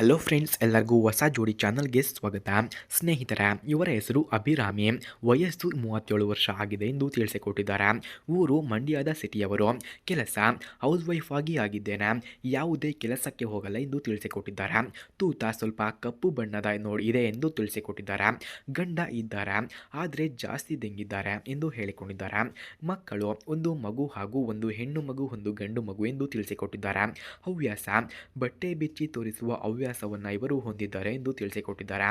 Hello friends, ಎಲ್ಲರಿಗೂ ಹೊಸ ಜೋಡಿ ಚಾನಲ್ಗೆ ಸ್ವಾಗತ. ಸ್ನೇಹಿತರ ಇವರ ಹೆಸರು ಅಭಿರಾಮಿ. ವಯಸ್ಸು 37 ವರ್ಷ ಆಗಿದೆ ಎಂದು ತಿಳಿಸಿಕೊಟ್ಟಿದ್ದಾರೆ. ಊರು ಮಂಡ್ಯದ ಸಿಟಿಯವರು. ಕೆಲಸ ಹೌಸ್ ವೈಫ್ ಆಗಿ ಆಗಿದ್ದೇನೆ. ಯಾವುದೇ ಕೆಲಸಕ್ಕೆ ಹೋಗಲ್ಲ ಎಂದು ತಿಳಿಸಿಕೊಟ್ಟಿದ್ದಾರೆ. ತೂತ ಸ್ವಲ್ಪ ಕಪ್ಪು ಬಣ್ಣದ ಇದೆ ಎಂದು ತಿಳಿಸಿಕೊಟ್ಟಿದ್ದಾರೆ. ಗಂಡ ಇದ್ದಾರೆ, ಆದರೆ ಜಾಸ್ತಿ ದೆಂಗಿದ್ದಾರೆ ಎಂದು ಹೇಳಿಕೊಂಡಿದ್ದಾರೆ. ಮಕ್ಕಳು ಒಂದು ಮಗು ಹಾಗೂ ಒಂದು ಹೆಣ್ಣು ಮಗು, ಒಂದು ಗಂಡು ಮಗು ಎಂದು ತಿಳಿಸಿಕೊಟ್ಟಿದ್ದಾರೆ. ಹವ್ಯಾಸ ಬಟ್ಟೆ ಬಿಚ್ಚಿ ತೋರಿಸುವ ಹವ್ಯಾಸವನ್ನು ಇವರು ಹೊಂದಿದ್ದಾರೆ ಎಂದು ತಿಳಿಸಿಕೊಟ್ಟಿದ್ದಾರೆ.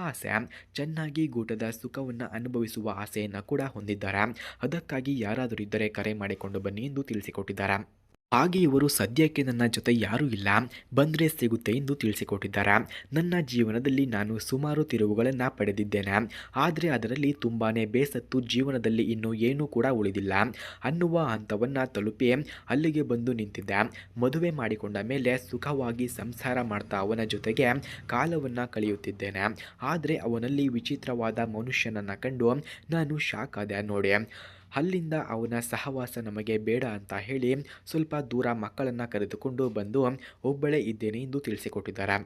ಆಸೆ ಚೆನ್ನಾಗಿ ಗೂಟದ ಸುಖವನ್ನು ಅನುಭವಿಸುವ ಆಸೆಯನ್ನು ಕೂಡ ಹೊಂದಿದ್ದಾರೆ. ಅದಕ್ಕಾಗಿ ಯಾರಾದರೂ ಇದ್ದರೆ ಕರೆ ಮಾಡಿಕೊಂಡು ಬನ್ನಿ ಎಂದು ತಿಳಿಸಿಕೊಟ್ಟಿದ್ದಾರೆ. ಹಾಗೆ ಇವರು ಸದ್ಯಕ್ಕೆ ನನ್ನ ಜೊತೆ ಯಾರೂ ಇಲ್ಲ, ಬಂದರೆ ಸಿಗುತ್ತೆ ಎಂದು ತಿಳಿಸಿಕೊಟ್ಟಿದ್ದಾರೆ. ನನ್ನ ಜೀವನದಲ್ಲಿ ನಾನು ಸುಮಾರು ತಿರುವುಗಳನ್ನು ಪಡೆದಿದ್ದೇನೆ, ಆದರೆ ಅದರಲ್ಲಿ ತುಂಬಾ ಬೇಸತ್ತು ಜೀವನದಲ್ಲಿ ಇನ್ನೂ ಏನೂ ಕೂಡ ಉಳಿದಿಲ್ಲ ಅನ್ನುವ ಹಂತವನ್ನು ತಲುಪಿ ಅಲ್ಲಿಗೆ ಬಂದು ನಿಂತಿದ್ದೆ. ಮದುವೆ ಮಾಡಿಕೊಂಡ ಮೇಲೆ ಸುಖವಾಗಿ ಸಂಸಾರ ಮಾಡ್ತಾ ಅವನ ಜೊತೆಗೆ ಕಾಲವನ್ನು ಕಳೆಯುತ್ತಿದ್ದೇನೆ. ಆದರೆ ಅವನಲ್ಲಿ ವಿಚಿತ್ರವಾದ ಮನುಷ್ಯನನ್ನು ಕಂಡು ನಾನು ಶಾಕ್ ಆದೆ ನೋಡಿ. ಅಲ್ಲಿಂದ ಅವನ ಸಹವಾಸ ನಮಗೆ ಬೇಡ ಅಂತ ಹೇಳಿ ಸ್ವಲ್ಪ ದೂರ ಮಕ್ಕಳನ್ನು ಕರೆದುಕೊಂಡು ಬಂದು ಒಬ್ಬಳೇ ಇದ್ದೇನೆ ಎಂದು ತಿಳಿಸಿಕೊಟ್ಟಿದ್ದಾರೆ.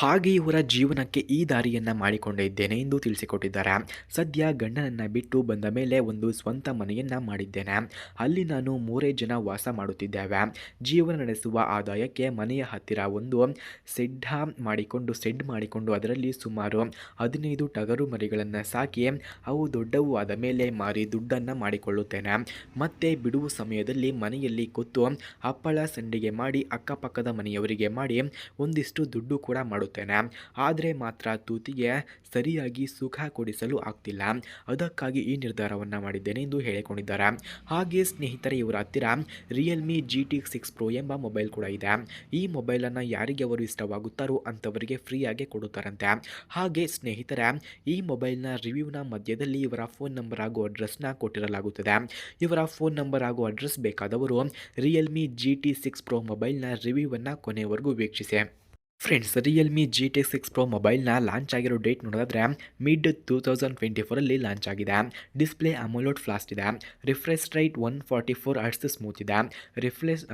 ಹಾಗೆ ಇವರ ಜೀವನಕ್ಕೆ ಈ ದಾರಿಯನ್ನು ಮಾಡಿಕೊಂಡೇ ಇದ್ದೇನೆ ಎಂದು ತಿಳಿಸಿಕೊಟ್ಟಿದ್ದಾರೆ. ಸದ್ಯ ಗಂಡನನ್ನು ಬಿಟ್ಟು ಬಂದ ಮೇಲೆ ಒಂದು ಸ್ವಂತ ಮನೆಯನ್ನು ಮಾಡಿದ್ದೇನೆ. ಅಲ್ಲಿ ನಾನು 3 ಜನ ವಾಸ ಮಾಡುತ್ತಿದ್ದೇವೆ. ಜೀವನ ನಡೆಸುವ ಆದಾಯಕ್ಕೆ ಮನೆಯ ಹತ್ತಿರ ಒಂದು ಸೆಡ್ ಮಾಡಿಕೊಂಡು ಅದರಲ್ಲಿ ಸುಮಾರು 15 ಟಗರು ಮರಿಗಳನ್ನು ಸಾಕಿ ಅವು ದೊಡ್ಡವು ಆದ ಮೇಲೆ ಮಾರಿ ದುಡ್ಡನ್ನು ಮಾಡಿಕೊಳ್ಳುತ್ತೇನೆ. ಮತ್ತೆ ಬಿಡುವ ಸಮಯದಲ್ಲಿ ಮನೆಯಲ್ಲಿ ಕೂತು ಹಪ್ಪಳ ಸಂಡಿಗೆ ಮಾಡಿ ಅಕ್ಕಪಕ್ಕದ ಮನೆಯವರಿಗೆ ಮಾಡಿ ಒಂದಿಷ್ಟು ದುಡ್ಡು ಕೂಡ ಮಾಡುತ್ತೇನೆ. ಆದರೆ ಮಾತ್ರ ತೂತಿಗೆ ಸರಿಯಾಗಿ ಸುಖ ಕೊಡಿಸಲು ಆಗ್ತಿಲ್ಲ. ಅದಕ್ಕಾಗಿ ಈ ನಿರ್ಧಾರವನ್ನು ಮಾಡಿದ್ದೇನೆ ಎಂದು ಹೇಳಿಕೊಂಡಿದ್ದಾರೆ. ಹಾಗೆ ಸ್ನೇಹಿತರೆ, ಇವರ ಹತ್ತಿರ ರಿಯಲ್ಮಿ GT6 Pro ಎಂಬ ಮೊಬೈಲ್ ಕೂಡ ಇದೆ. ಈ ಮೊಬೈಲನ್ನು ಯಾರಿಗೆ ಅವರು ಇಷ್ಟವಾಗುತ್ತಾರೋ ಅಂಥವರಿಗೆ ಫ್ರೀಯಾಗಿ ಕೊಡುತ್ತಾರಂತೆ. ಹಾಗೆ ಸ್ನೇಹಿತರೆ, ಈ ಮೊಬೈಲ್ನ ರಿವ್ಯೂನ ಮಧ್ಯದಲ್ಲಿ ಇವರ ಫೋನ್ ನಂಬರ್ ಹಾಗೂ ಅಡ್ರೆಸ್ನ ಕೊಟ್ಟಿರಲಾಗುತ್ತದೆ. ಇವರ ಫೋನ್ ನಂಬರ್ ಹಾಗೂ ಅಡ್ರೆಸ್ ಬೇಕಾದವರು ರಿಯಲ್ಮಿ GT6 Pro ಮೊಬೈಲ್ನ ರಿವ್ಯೂವನ್ನು ಕೊನೆಯವರೆಗೂ ವೀಕ್ಷಿಸಿ. ಫ್ರೆಂಡ್ಸ್, ರಿಯಲ್ಮಿ GT6 Pro ಮೊಬೈಲ್ನ ಲಾಂಚ್ ಆಗಿರೋ ಡೇಟ್ ನೋಡಿದ್ರೆ ಮಿಡ್ 2024 ಲಾಂಚ್ ಆಗಿದೆ. ಡಿಸ್ಪ್ಲೇ ಅಮೋಲೆಡ್ ಫ್ಲಾಸ್ಟ್ ಇದೆ. ರಿಫ್ರೆಶ್ ರೇಟ್ 144 ಹರ್ಟ್ಸ್ ಸ್ಮೂತ್ ಇದೆ.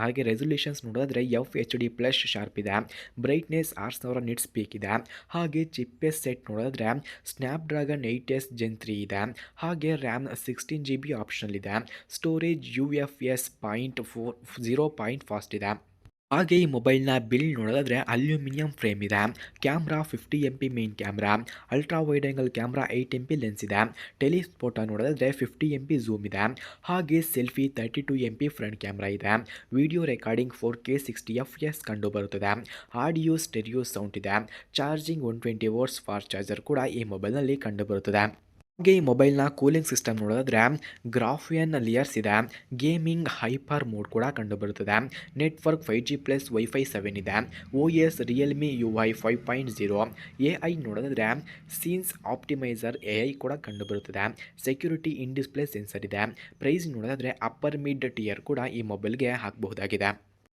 ಹಾಗೆ ರೆಸೊಲ್ಯೂಷನ್ಸ್ ನೋಡಿದ್ರೆ FHD+ ಶಾರ್ಪ್ ಇದೆ. ಬ್ರೈಟ್ನೆಸ್ 6000 ನಿಟ್ಸ್ ಪೀಕ್ ಇದೆ. ಹಾಗೆ ಚಿಪ್ಪೆಸ್ ಸೆಟ್ ನೋಡಿದ್ರೆ ಸ್ನ್ಯಾಪ್ಡ್ರ್ಯಾಗನ್ 8S Gen 3 ಇದೆ. ಹಾಗೆ ರ್ಯಾಮ್ 16 GB ಆಪ್ಷನಲ್ ಇದೆ. Storage UFS 0. ಫಾಸ್ಟ್ ಇದೆ. ಹಾಗೆ ಈ ಮೊಬೈಲ್ನ ಬಿಲ್ಡ್ ನೋಡೋದಾದರೆ ಅಲ್ಯೂಮಿನಿಯಂ ಫ್ರೇಮ್ ಇದೆ. Camera 50 MP main camera, ultra wide angle camera 8 MP lens ಇದೆ. ಟೆಲಿಸ್ಫೋಟೋ ನೋಡೋದಾದರೆ 50 MP ಝೂಮ್ ಇದೆ. ಹಾಗೆ ಸೆಲ್ಫಿ 32 MP ಫ್ರಂಟ್ ಕ್ಯಾಮ್ರಾ ಇದೆ. ವಿಡಿಯೋ ರೆಕಾರ್ಡಿಂಗ್ 4K 60 FPS ಕಂಡು ಬರುತ್ತದೆ. ಆಡಿಯೋ ಸ್ಟೆರಿಯೋ ಸೌಂಡ್ ಇದೆ. ಚಾರ್ಜಿಂಗ್ 120 ವಾಟ್ಸ್ ಫಾಸ್ಟ್ ಚಾರ್ಜರ್ ಕೂಡ ಈ ಮೊಬೈಲ್ನಲ್ಲಿ ಕಂಡು ಬರುತ್ತದೆ. ಹಾಗೆ ಈ ಮೊಬೈಲ್ನ ಕೂಲಿಂಗ್ ಸಿಸ್ಟಮ್ ನೋಡಿದ್ರೆ ಗ್ರಾಫಿಯನ್ ಲೇಯರ್ಸ್ ಇದೆ. ಗೇಮಿಂಗ್ ಹೈಪರ್ ಮೋಡ್ ಕೂಡ ಕಂಡುಬರುತ್ತದೆ. ನೆಟ್ವರ್ಕ್ 5G+ ವೈಫೈ 7 ಇದೆ. OS Realme UI 5.0. AI ನೋಡಿದ್ರೆ ಸೀನ್ಸ್ ಆಪ್ಟಿಮೈಸರ್ AI ಕೂಡ ಕಂಡುಬರುತ್ತದೆ. ಸೆಕ್ಯೂರಿಟಿ ಇನ್ ಡಿಸ್ಪ್ಲೇ ಸೆನ್ಸರ್ ಇದೆ. ಪ್ರೈಸ್ ನೋಡಿದ್ರೆ ಅಪ್ಪರ್ ಮಿಡ್ ಟಿಯರ್ ಕೂಡ ಈ ಮೊಬೈಲ್ಗೆ ಹಾಕಬಹುದಾಗಿದೆ.